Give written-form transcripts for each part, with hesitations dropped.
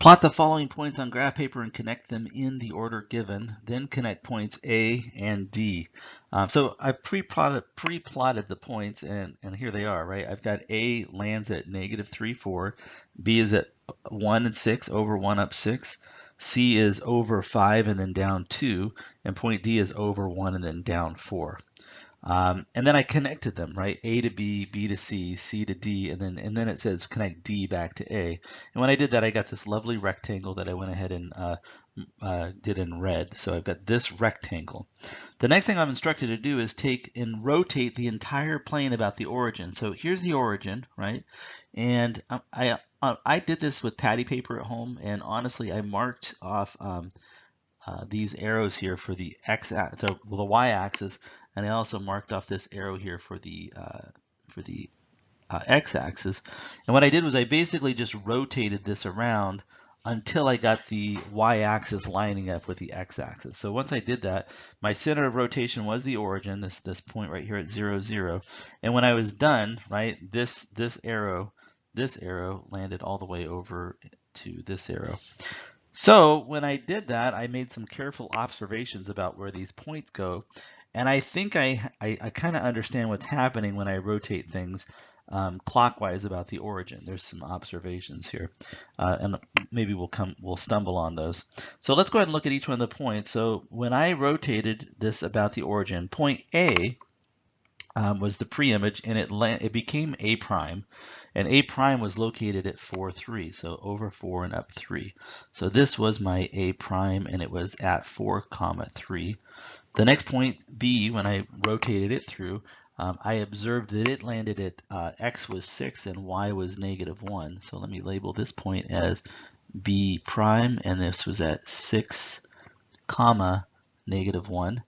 Plot the following points on graph paper and connect them in the order given. Then connect points A and D. So I pre-plotted the points, and here they are, right? I've got A lands at -3, 4. B is at 1 and 6, over 1 up 6. C is over 5 and then down 2. And point D is over 1 and then down 4. And then I connected them, right? A to B, B to C, C to D, and then it says connect D back to A. And when I did that, I got this lovely rectangle that I went ahead and did in red. So I've got this rectangle. The next thing I'm instructed to do is take and rotate the entire plane about the origin. So here's the origin, right? And I did this with patty paper at home, and honestly, I marked off these arrows here for the the y-axis, and I also marked off this arrow here for the x-axis. And what I did was I basically just rotated this around until I got the y-axis lining up with the x-axis. So once I did that, my center of rotation was the origin, this point right here at 0, 0. And when I was done, right, this arrow landed all the way over to this arrow. So when I did that, I made some careful observations about where these points go, and I think I kind of understand what's happening when I rotate things clockwise about the origin. There's some observations here, and maybe we'll stumble on those. So let's go ahead and look at each one of the points. So when I rotated this about the origin, point A was the pre-image, and it became A prime, and A prime was located at 4, 3, so over 4 and up 3. So this was my A prime, and it was at 4, 3. The next point, B, when I rotated it through, I observed that it landed at X was 6 and Y was -1. So let me label this point as B prime, and this was at 6, -1.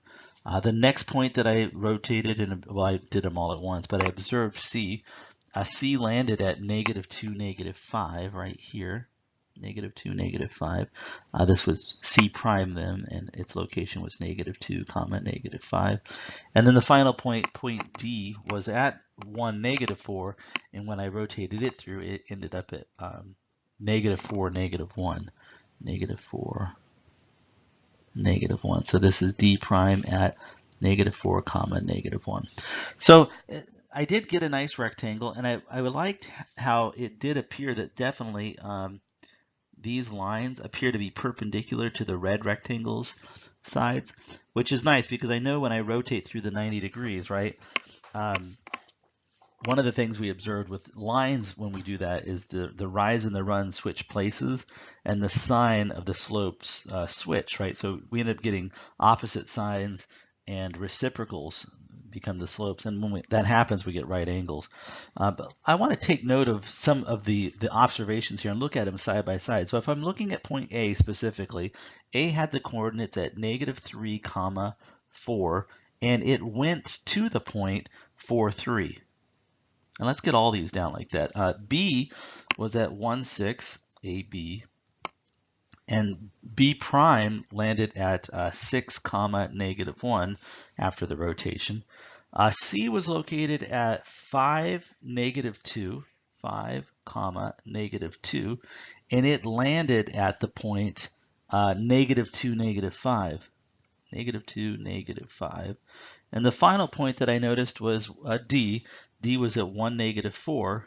The next point that I rotated, and well, I did them all at once, but I observed C. C landed at -2, -5 right here. -2, -5. This was C prime then, and its location was -2, -5. And then the final point, point D, was at 1, -4, and when I rotated it through, it ended up at -4, -1, -4. -1. So this is D prime at -4, -1. So I did get a nice rectangle, and I liked how it did appear that definitely these lines appear to be perpendicular to the red rectangle's sides, which is nice because I know when I rotate through the 90 degrees, right? One of the things we observed with lines when we do that is the rise and the run switch places, and the sign of the slopes switch, right? So we end up getting opposite signs, and reciprocals become the slopes, and when that happens, we get right angles. But I want to take note of some of the observations here and look at them side by side. So if I'm looking at point A specifically, A had the coordinates at -3, 4, and it went to the point 4, 3. And let's get all these down like that. B was at 1, 6, AB, and B prime landed at 6, -1 after the rotation. C was located at 5, -2, 5, -2, and it landed at the point -2, -5, -2, -5. And the final point that I noticed was D. D was at 1, -4,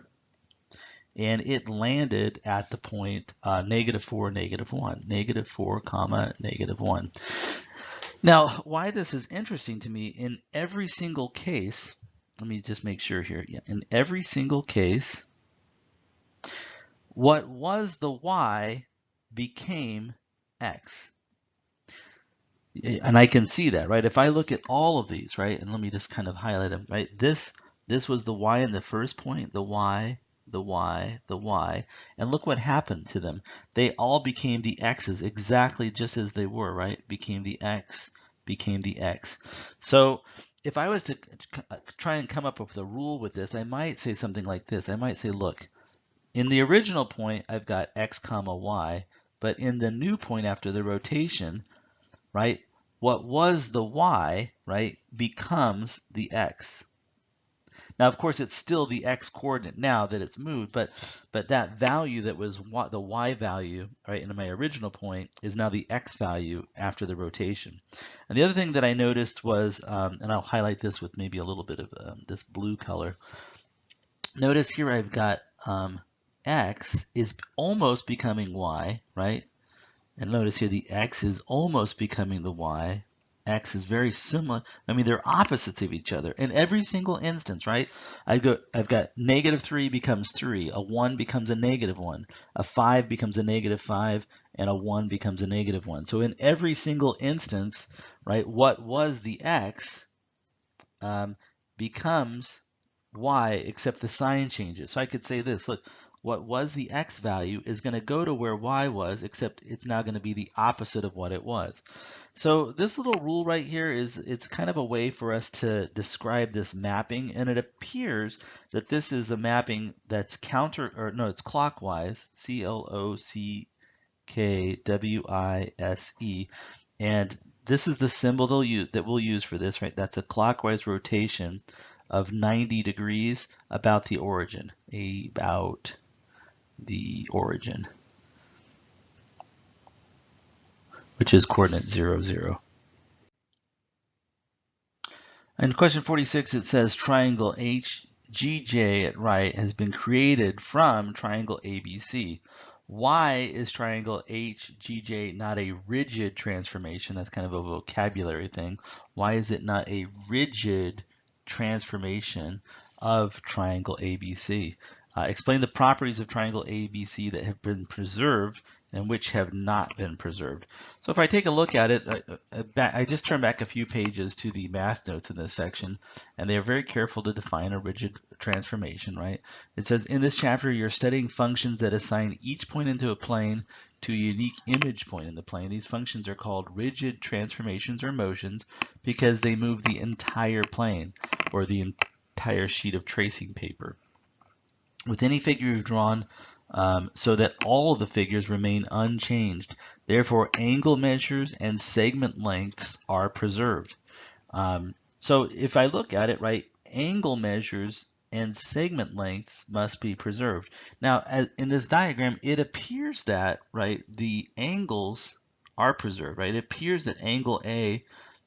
and it landed at the point -4, -1, -4, -1. Now, why this is interesting to me, in every single case, let me just make sure here. Yeah, in every single case, what was the Y became X. And I can see that, right? If I look at all of these, right, and let me just kind of highlight them, right? This was the Y in the first point, the Y, the Y, the Y, and look what happened to them. They all became the X's exactly just as they were, right? Became the X, became the X. So if I was to try and come up with a rule with this, I might say something like this. I might say, look, in the original point, I've got X, Y, but in the new point after the rotation, right, what was the Y, right, becomes the X. Now, of course, it's still the x coordinate now that it's moved, but that value that was the y value, right, in my original point is now the x value after the rotation. And the other thing that I noticed was, and I'll highlight this with maybe a little bit of this blue color. Notice here I've got x is almost becoming y, right? And notice here the x is almost becoming the y. X is very similar. I mean, they're opposites of each other in every single instance, right? I've got -3 becomes 3, a 1 becomes a -1, a 5 becomes a -5, and a 1 becomes a -1. So in every single instance, right, what was the x becomes y, except the sign changes. So I could say this, look, what was the x value is going to go to where y was, except it's now going to be the opposite of what it was. So this little rule right here it's kind of a way for us to describe this mapping, and it appears that this is a mapping that's it's clockwise, CLOCKWISE, and this is the symbol that we'll use for this, right? That's a clockwise rotation of 90 degrees about the origin, which is coordinate 0, 0. In question 46, it says triangle HGJ at right has been created from triangle ABC. Why is triangle HGJ not a rigid transformation? That's kind of a vocabulary thing. Why is it not a rigid transformation of triangle ABC? Explain the properties of triangle ABC that have been preserved and which have not been preserved. So if I take a look at it, I just turn back a few pages to the math notes in this section, and they are very careful to define a rigid transformation, right? It says, in this chapter, you're studying functions that assign each point into a plane to a unique image point in the plane. These functions are called rigid transformations or motions because they move the entire plane or the entire sheet of tracing paper. With any figure you've drawn, so that all of the figures remain unchanged. Therefore, angle measures and segment lengths are preserved. So if I look at it, right, angle measures and segment lengths must be preserved. Now, in this diagram, it appears that, right, the angles are preserved, right? It appears that angle A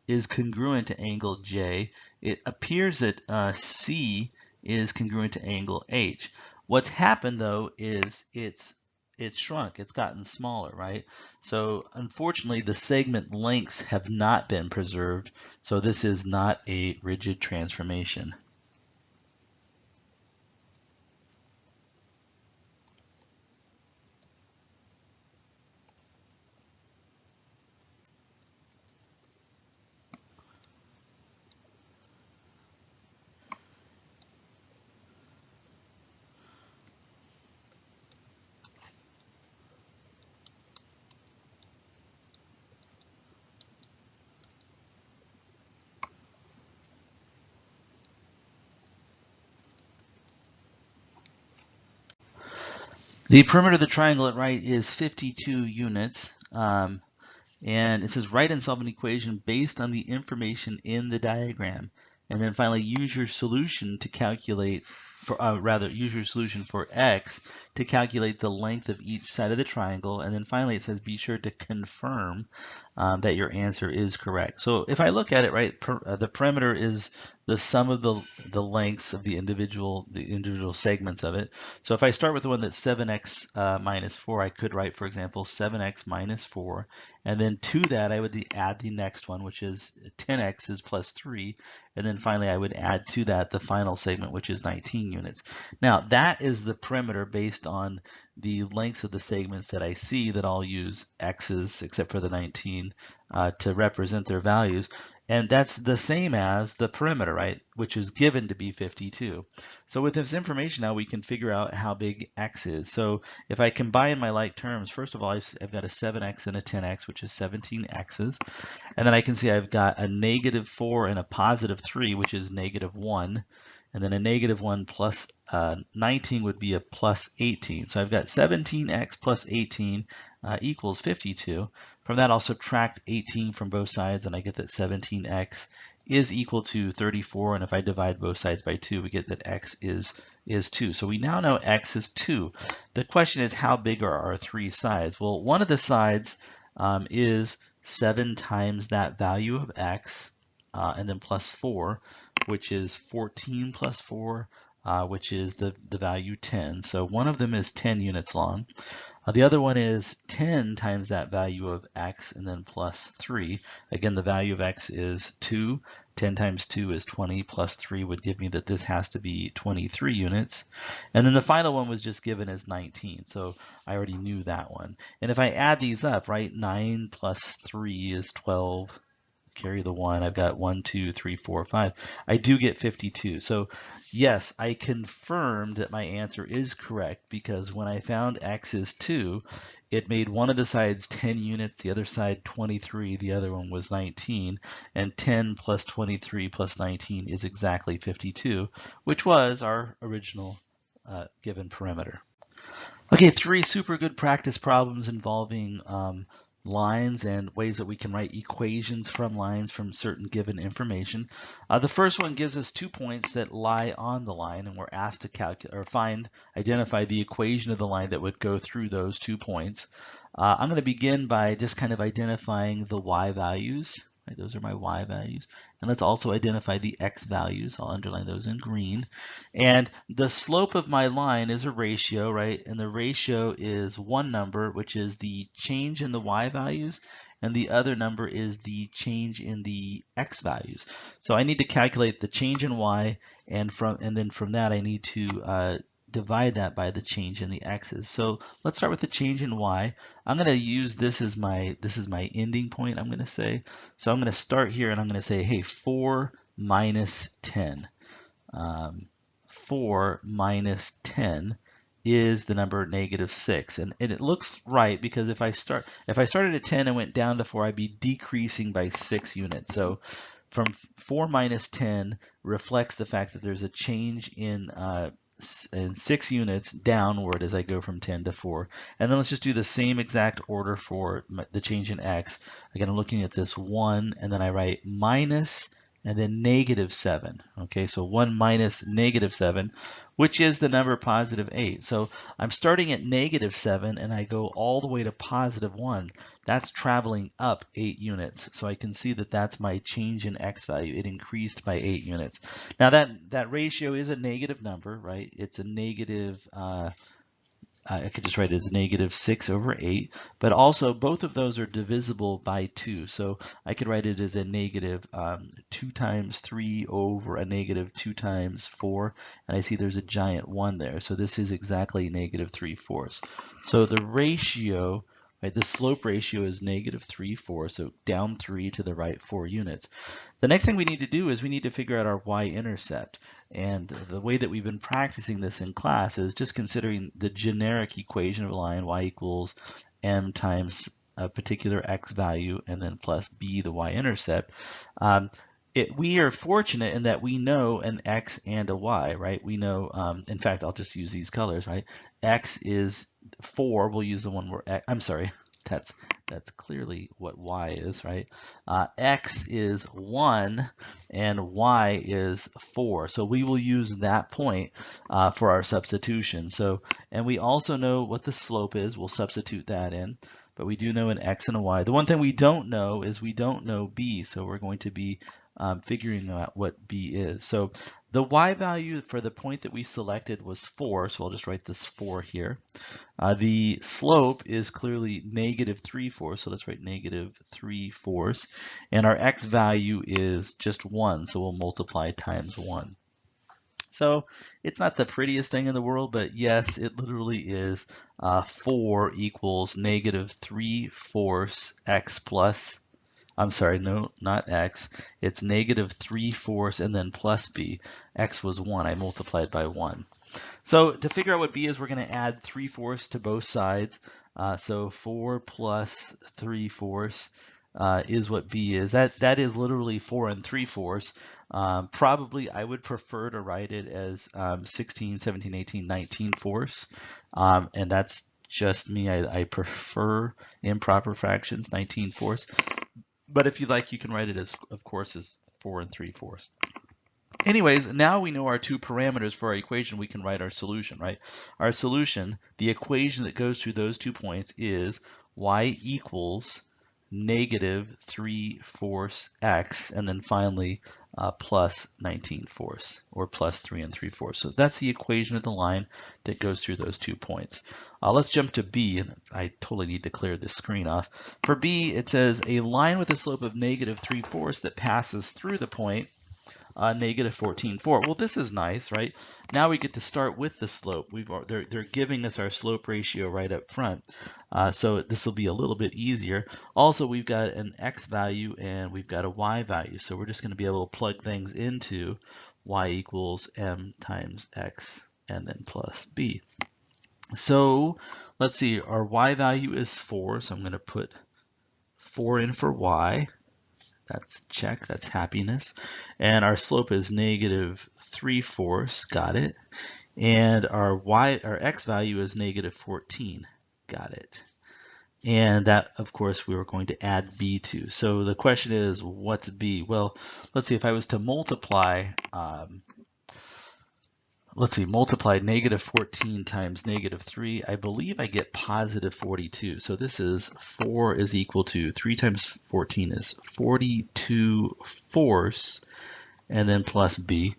is congruent to angle J. It appears that C is congruent to angle H. What's happened though is it's shrunk, it's gotten smaller, right? So unfortunately the segment lengths have not been preserved, so this is not a rigid transformation. The perimeter of the triangle at right is 52 units, and it says write and solve an equation based on the information in the diagram, and then finally use your solution to calculate use your solution for x to calculate the length of each side of the triangle, and then finally it says be sure to confirm that your answer is correct. So if I look at it, right, the perimeter is the sum of the lengths of the individual segments of it. So if I start with the one that's 7x minus 4, I could write, for example, 7x minus 4, and then to that I would add the next one, which is 10x is plus 3, and then finally I would add to that the final segment, which is 19 units. Now that is the perimeter based on the lengths of the segments that I see that all use x's except for the 19 to represent their values. And that's the same as the perimeter, right, which is given to be 52. So with this information now, we can figure out how big x is. So if I combine my like terms, first of all, I've got a 7x and a 10x, which is 17 x's. And then I can see I've got a -4 and a +3, which is -1. And then a -1 plus 19 would be a plus 18. So I've got 17x plus 18 equals 52. From that, I'll subtract 18 from both sides, and I get that 17x is equal to 34, and if I divide both sides by 2, we get that x is 2. So we now know x is 2. The question is, how big are our three sides? Well, one of the sides is 7 times that value of x, and then plus 4, which is 14 plus 4, which is the value 10. So one of them is 10 units long. The other one is 10 times that value of x and then plus 3. Again, the value of x is 2. 10 times 2 is 20, plus 3 would give me that this has to be 23 units. And then the final one was just given as 19, so I already knew that one. And if I add these up, right, 9 plus 3 is 12. Carry the 1, I've got 1, 2, 3, 4, 5. I do get 52. So yes, I confirmed that my answer is correct because when I found x is 2, it made one of the sides 10 units, the other side 23, the other one was 19, and 10 plus 23 plus 19 is exactly 52, which was our original given parameter. Okay, 3 super good practice problems involving lines and ways that we can write equations from lines from certain given information. The first one gives us 2 points that lie on the line, and we're asked to calculate or identify the equation of the line that would go through those 2 points. I'm going to begin by just kind of identifying the y values. Right, those are my y values. And let's also identify the x values. I'll underline those in green. And the slope of my line is a ratio, right? And the ratio is one number, which is the change in the y values, and the other number is the change in the x values. So I need to calculate the change in y, and then from that I need to divide that by the change in the x's. So let's start with the change in y. I'm going to use this as my ending point, I'm going to say. So I'm going to start here and I'm going to say, hey, 4 minus 10. 4 minus 10 is the number -6, and it looks right because if I started at 10 and went down to 4, I'd be decreasing by 6 units. So from 4 minus 10 reflects the fact that there's a change in 6 units downward as I go from 10 to 4. And then let's just do the same exact order for the change in x. Again, I'm looking at this 1, and then I write minus and then -7. Okay, so 1 minus -7, which is the number +8. So I'm starting at -7 and I go all the way to +1. That's traveling up 8 units. So I can see that that's my change in x value. It increased by 8 units. Now that ratio is a negative number, right? It's a negative, I could just write it as -6/8, but also both of those are divisible by 2. So I could write it as a negative 2 times 3 over a negative 2 times 4, and I see there's a giant 1 there. So this is exactly -3/4. So the ratio, right, the slope ratio is -3/4, so down 3 to the right 4 units. The next thing we need to do is we need to figure out our y-intercept. And the way that we've been practicing this in class is just considering the generic equation of a line, y equals m times a particular x value, and then plus b, the y-intercept. We are fortunate in that we know an x and a y, right? We know, in fact, I'll just use these colors, right? X is 4, we'll use the one where, I'm sorry, that's clearly what y is, right? X is 1 and y is 4. So we will use that point for our substitution. So, and we also know what the slope is. We'll substitute that in. But we do know an x and a y. The one thing we don't know is we don't know b. So we're going to be figuring out what b is. So the y value for the point that we selected was 4. So I'll just write this 4 here. The slope is clearly -3/4, so let's write -3/4, and our x value is just 1, so we'll multiply times 1. So it's not the prettiest thing in the world, but yes, it literally is 4 equals -3/4 x plus, I'm sorry, no, not x, it's -3/4 and then plus b. X was 1, I multiplied by 1. So to figure out what b is, we're going to add 3/4 to both sides. So 4 plus 3/4 is what b is. That is literally 4 3/4. Probably I would prefer to write it as 16, 17, 18, 19/4. And that's just me. I prefer improper fractions, 19/4. But if you like, you can write it as, of course, as 4 3/4. Anyways, now we know our two parameters for our equation. We can write our solution, right? Our solution, the equation that goes through those 2 points is y equals negative 3/4 x, and then finally plus 19/4, or plus 3 3/4. So that's the equation of the line that goes through those 2 points. Let's jump to B. I totally need to clear this screen off. For B, it says a line with a slope of negative 3/4 that passes through the point negative 14/4. Well, this is nice, right? Now we get to start with the slope. They're giving us our slope ratio right up front, so this will be a little bit easier. Also, we've got an x value and we've got a y value, so we're just going to be able to plug things into y equals m times x and then plus b. So let's see, our y value is 4, so I'm going to put 4 in for y. That's check, that's happiness. And our slope is negative 3/4, got it. And our x value is negative 14, got it. And that, of course, we were going to add b to. So the question is, what's b? Well, let's see, if I was to multiply, multiply negative 14 times negative 3, I believe I get positive 42. So this is 4 is equal to 3 times 14 is 42/4, and then plus b.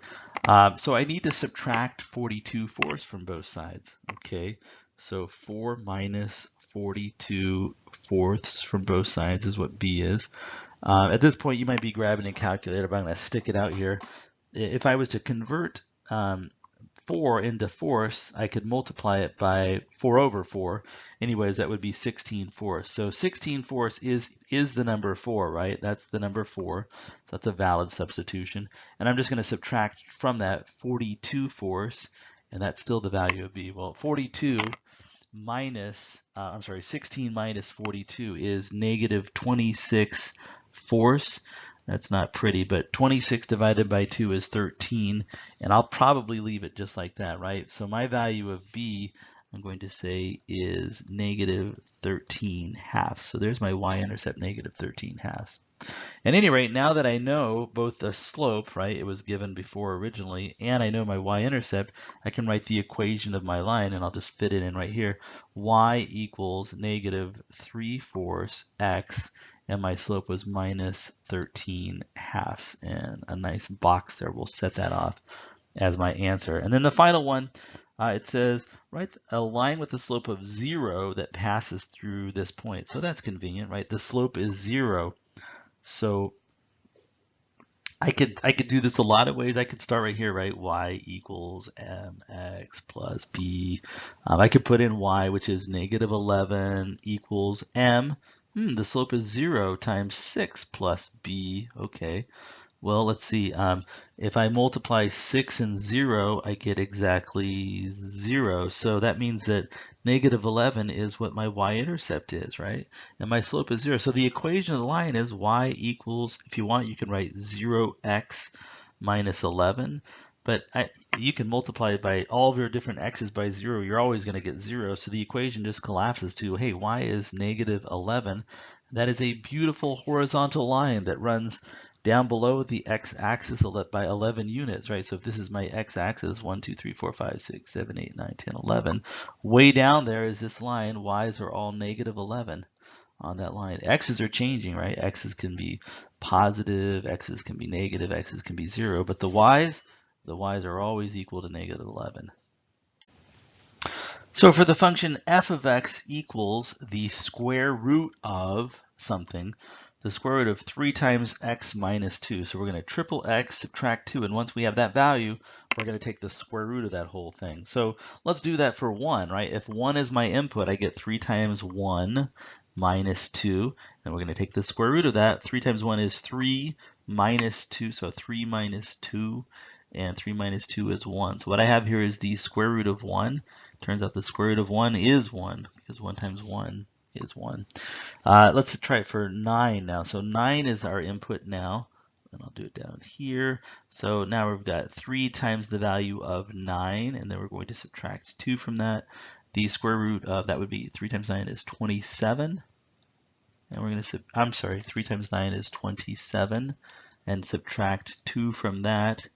So I need to subtract 42/4 from both sides. Okay, so 4 minus 42/4 from both sides is what b is. At this point, you might be grabbing a calculator, but I'm going to stick it out here. If I was to convert 4 into fourths, I could multiply it by 4 over 4. Anyways, that would be 16/4. So 16/4 is the number 4, right? That's the number 4. So that's a valid substitution. And I'm just going to subtract from that 42/4, and that's still the value of b. Well, 16 minus 42 is negative 26/4. That's not pretty, but 26 divided by 2 is 13, and I'll probably leave it just like that, right? So my value of b, I'm going to say, is negative 13/2. So there's my y-intercept, negative 13/2. At any rate, now that I know both the slope, right, it was given before originally, and I know my y-intercept, I can write the equation of my line, and I'll just fit it in right here. Y equals negative 3/4 x, and my slope was minus 13/2, and a nice box there. We'll set that off as my answer. And then the final one, it says, write a line with a slope of 0 that passes through this point. So that's convenient, right? The slope is 0. So I could do this a lot of ways. I could start right here, right? Y equals mx plus b. I could put in y, which is negative 11, equals m. The slope is 0 times 6 plus b. Okay. Well, let's see. If I multiply 6 and 0, I get exactly 0. So that means that negative 11 is what my y-intercept is, right? And my slope is 0. So the equation of the line is y equals, if you want, you can write 0x minus 11. But you can multiply it by all of your different x's by 0. You're always going to get 0. So the equation just collapses to, hey, y is negative 11. That is a beautiful horizontal line that runs down below the x-axis by 11 units, right? So if this is my x-axis, 1, 2, 3, 4, 5, 6, 7, 8, 9, 10, 11. Way down there is this line. Y's are all negative 11 on that line. X's are changing, right? X's can be positive, X's can be negative, X's can be 0. But the Y's are always equal to negative 11. So for the function f of x equals the square root of something, the square root of 3 times x minus 2. So we're going to triple x, subtract 2, and once we have that value, we're going to take the square root of that whole thing. So let's do that for 1, right? If 1 is my input, I get 3 times 1 minus 2, and we're going to take the square root of that. 3 times 1 is 3 minus 2, so 3 minus 2, and 3 minus 2 is 1. So what I have here is the square root of 1. Turns out the square root of 1 is 1, because 1 times 1 is 1. Let's try it for 9 now. So 9 is our input now, and I'll do it down here. So now we've got 3 times the value of 9, and then we're going to subtract 2 from that. The square root of that would be 3 times 9 is 27. And we're going to, 3 times 9 is 27. and subtract 2 from that,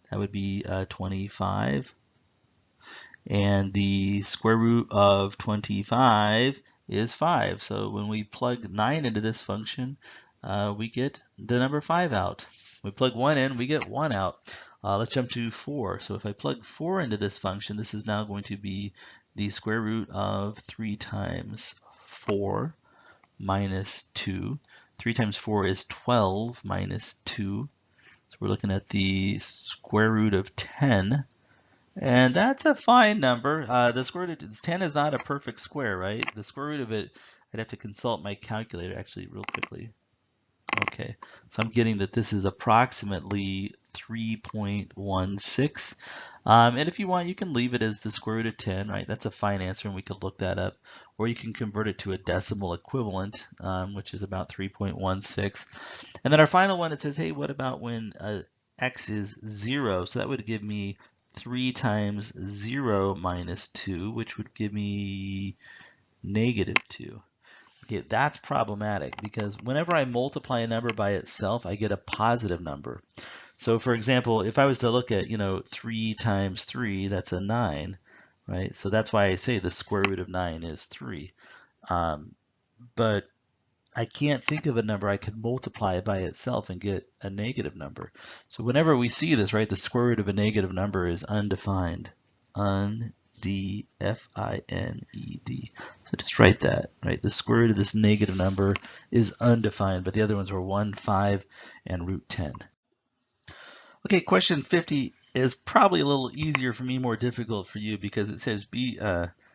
that would be 25. And the square root of 25 is 5. So when we plug 9 into this function, we get the number 5 out. We plug 1 in, we get 1 out. Let's jump to 4. So if I plug 4 into this function, this is now going to be the square root of 3 times 4 minus 2. 3 times 4 is 12 minus 2. So we're looking at the square root of 10. And that's a fine number. The square root of 10 is not a perfect square, right? The square root of it, I'd have to consult my calculator actually real quickly. Okay, so I'm getting that this is approximately 3.16. And if you want, you can leave it as the square root of 10, right? That's a fine answer, and we could look that up. Or you can convert it to a decimal equivalent, which is about 3.16. And then our final one, it says, hey, what about when x is 0? So that would give me 3 times 0 minus 2, which would give me negative 2. Okay, that's problematic because whenever I multiply a number by itself, I get a positive number. So for example, if I was to look at, 3 times 3, that's a 9, right? So that's why I say the square root of 9 is 3. But I can't think of a number I could multiply by itself and get a negative number. So whenever we see this, right, the square root of a negative number is undefined. D-F-I-N-E-D. So just write that, right? The square root of this negative number is undefined, but the other ones were 1, 5, and root 10. Okay, question 50 is probably a little easier for me, more difficult for you, because it says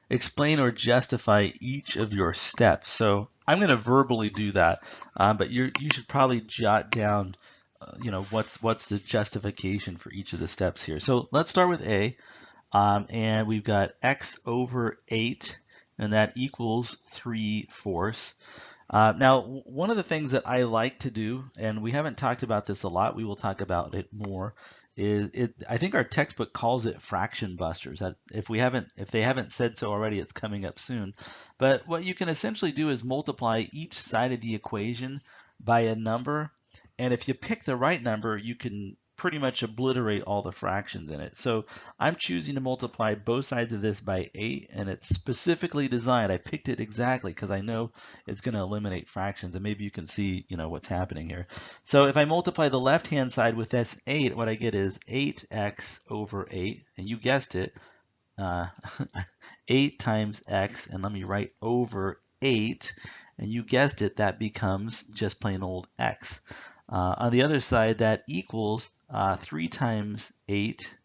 explain or justify each of your steps. So I'm going to verbally do that, but you should probably jot down, what's the justification for each of the steps here. So let's start with A. And we've got x over 8, and that equals 3/4. Now, one of the things that I like to do, and we haven't talked about this a lot, we will talk about it more, I think our textbook calls it fraction busters. If they haven't said so already, it's coming up soon. But what you can essentially do is multiply each side of the equation by a number, and if you pick the right number, you can pretty much obliterate all the fractions in it. So I'm choosing to multiply both sides of this by 8, and it's specifically designed. I picked it exactly because I know it's going to eliminate fractions, and maybe you can see, what's happening here. So if I multiply the left-hand side with this 8, what I get is 8x over 8, and you guessed it, 8 times x, and let me write over 8, and you guessed it, that becomes just plain old x. On the other side, that equals 3 times 8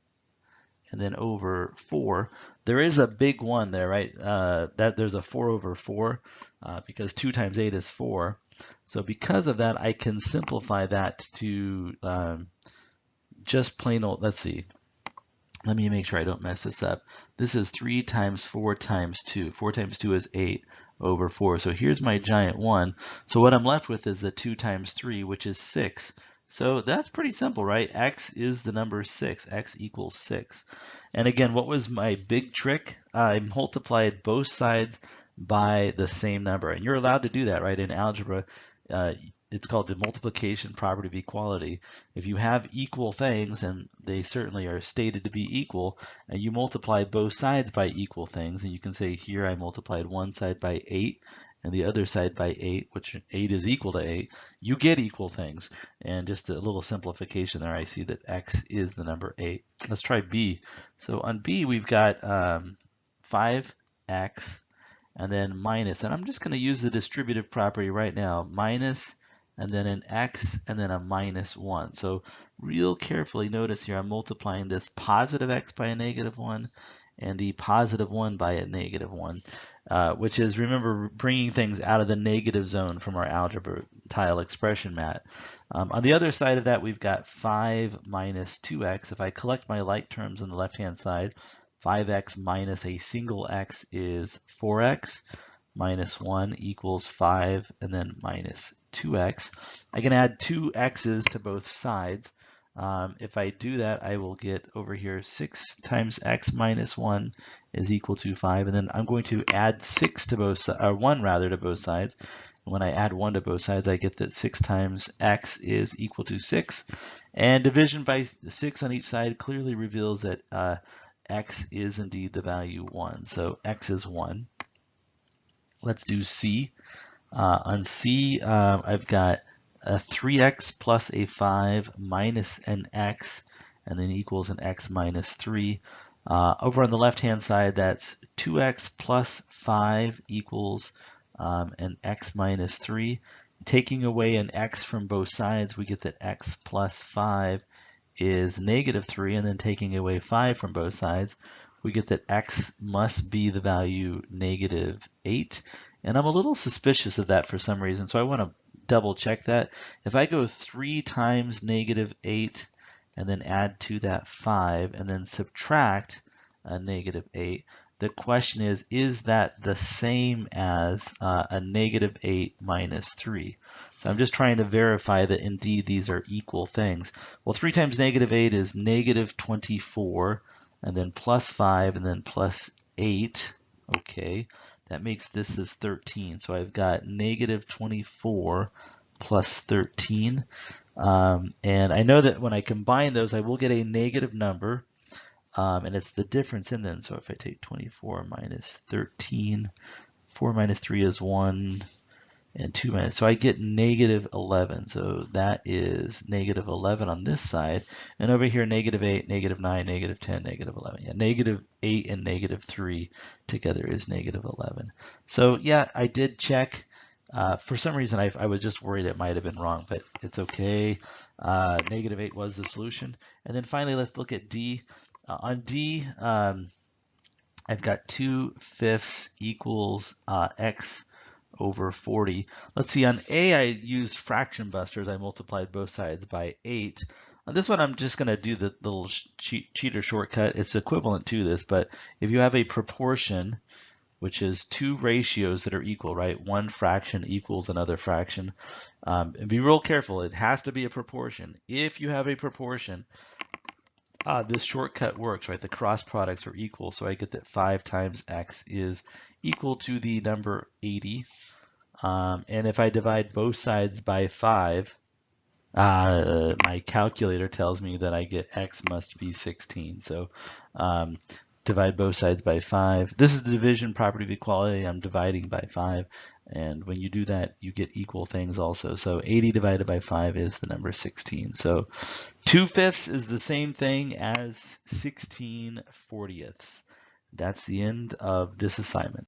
and then over 4. There is a big one there, right? That there's a 4 over 4 because 2 times 8 is 4. So because of that, I can simplify that to just plain old, let's see. Let me make sure I don't mess this up. This is 3 times 4 times 2. 4 times 2 is 8 over 4. So here's my giant 1. So what I'm left with is the 2 times 3, which is 6. So that's pretty simple, right? X is the number 6. X equals 6. And again, what was my big trick? I multiplied both sides by the same number. And you're allowed to do that, right? In algebra, it's called the multiplication property of equality. If you have equal things, and they certainly are stated to be equal, and you multiply both sides by equal things, and you can say here I multiplied one side by 8 and the other side by 8, which 8 is equal to 8, you get equal things. And just a little simplification there, I see that x is the number 8. Let's try B. So on B, we've got 5x and then minus, and I'm just going to use the distributive property right now, minus, and then an x, and then a minus 1. So real carefully notice here, I'm multiplying this positive x by a negative 1 and the positive 1 by a negative 1, which is, remember, bringing things out of the negative zone from our algebra tile expression mat. On the other side of that, we've got 5 minus 2x. If I collect my like terms on the left-hand side, 5x minus a single x is 4x, minus 1 equals 5, and then minus 2x. I can add 2 x's to both sides, If I do that, I will get over here 6 times x minus 1 is equal to 5, and then I'm going to add 6 to both sides, or 1 rather to both sides. When I add 1 to both sides, I get that 6 times x is equal to 6, and division by 6 on each side clearly reveals that x is indeed the value 1, so x is 1. Let's do C. On C, I've got a 3x plus a 5 minus an x, and then equals an x minus 3. Over on the left-hand side, that's 2x plus 5 equals an x minus 3. Taking away an x from both sides, we get that x plus 5 is negative 3, and then taking away 5 from both sides, we get that x must be the value negative 8. And I'm a little suspicious of that for some reason, so I want to double check that. If I go 3 times negative 8 and then add to that 5 and then subtract a negative 8, the question is that the same as a negative 8 minus 3? So I'm just trying to verify that indeed these are equal things. Well, 3 times negative 8 is negative 24, and then plus 5, and then plus 8. Okay, that makes this is 13. So I've got negative 24 plus 13. And I know that when I combine those, I will get a negative number. And it's the difference in them. So if I take 24 minus 13, 4 minus 3 is 1, and 2 minus, so I get negative 11. So that is negative 11 on this side. And over here, negative 8, negative 9, negative 10, negative 11. Yeah, negative 8 and negative 3 together is negative 11. So yeah, I did check. For some reason, I was just worried it might have been wrong, but it's okay. Negative 8 was the solution. And then finally, let's look at D. On D, I've got 2/5 equals x over 40. Let's see, on A, I used fraction busters. I multiplied both sides by 8. On this one, I'm just going to do the little cheater shortcut. It's equivalent to this, but if you have a proportion, which is 2 ratios that are equal, right? One fraction equals another fraction. And be real careful. It has to be a proportion. If you have a proportion, this shortcut works, right? The cross products are equal, so I get that 5 times x is equal to the number 80. And if I divide both sides by 5, my calculator tells me that I get x must be 16. So divide both sides by 5. This is the division property of equality. I'm dividing by 5. And when you do that, you get equal things also. So 80 divided by 5 is the number 16. So 2/5 is the same thing as 16/40. That's the end of this assignment.